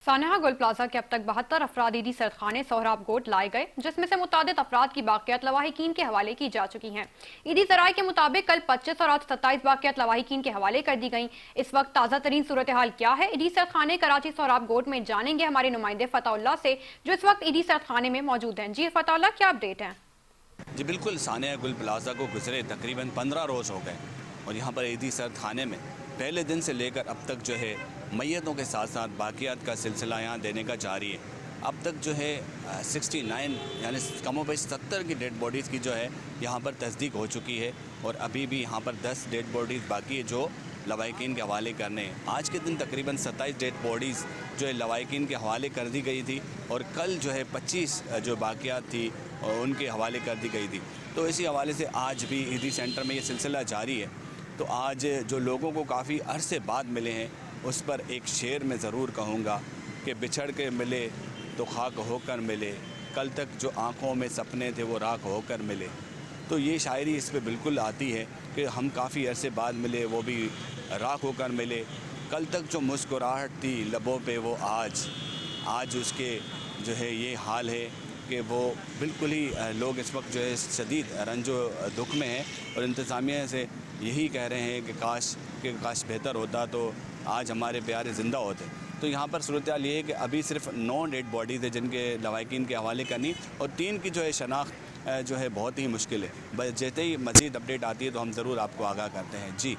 सानहा गुल प्लाजा के अब तक 72 अफराद ईदी सरखाने सोहराब गोट लाए गए, जिसमें से मुतादिद अफराद की बाकियात लवाहिकीन के हवाले की जा चुकी हैं। ईदी जराये के मुताबिक कल 25 और आज 27 बाकियात लवाहिकीन के हवाले कर दी गई। इस वक्त ताज़ा तरीन सूरत हाल क्या है, ईदी सरखाने कराची सोहराब गोट में जानेंगे हमारे नुमाइंदे फताउल्लाह से, जो इस वक्त ईदी सरखाने में मौजूद हैं। जी फताउल्लाह, क्या अपडेट है? जी बिल्कुल, सानिया गुल प्लाजा को गुजरे तकरीबन 15 रोज़ हो गए और यहाँ पर ईदी सर्द खाने में पहले दिन से लेकर अब तक जो है मैयतों के साथ साथ बाकियात का सिलसिला यहाँ देने का जारी है। अब तक जो है 69 यानी कमोबेश 70 की डेड बॉडीज़ की जो है यहाँ पर तस्दीक हो चुकी है और अभी भी यहाँ पर 10 डेड बॉडीज़ बाकी है जो लवाहिकीन के हवाले करने हैं। आज के दिन तकरीबन 27 डेड बॉडीज़ जो है लवाहिकीन के हवाले कर दी गई थी और कल जो है 25 जो बाकियात थी उनके हवाले कर दी गई थी। तो इसी हवाले से आज भी ईदी सेंटर में ये सिलसिला जारी है। तो आज जो लोगों को काफ़ी अरसे बाद मिले हैं उस पर एक शेर में ज़रूर कहूँगा कि बिछड़ के मिले तो खाक होकर मिले, कल तक जो आँखों में सपने थे वो राख होकर मिले। तो ये शायरी इस पर बिल्कुल आती है कि हम काफ़ी अरसे बाद मिले, वो भी राख होकर मिले। कल तक जो मुस्कुराहट थी लबों पे वो आज उसके जो है ये हाल है कि वो बिल्कुल ही लोग इस वक्त जो है शदीद रंजो दुख में हैं और इंतज़ामिया से यही कह रहे हैं कि काश बेहतर होता तो आज हमारे प्यारे ज़िंदा होते। तो यहाँ पर सूरत हाल ये है कि अभी सिर्फ 9 डेड बॉडीज़ है जिनके लवाहिकीन के हवाले करनी और 3 की जो है शनाख्त जो है बहुत ही मुश्किल है। बस जैसे ही मज़ीद अपडेट आती है तो हम ज़रूर आपको आगाह करते हैं। जी।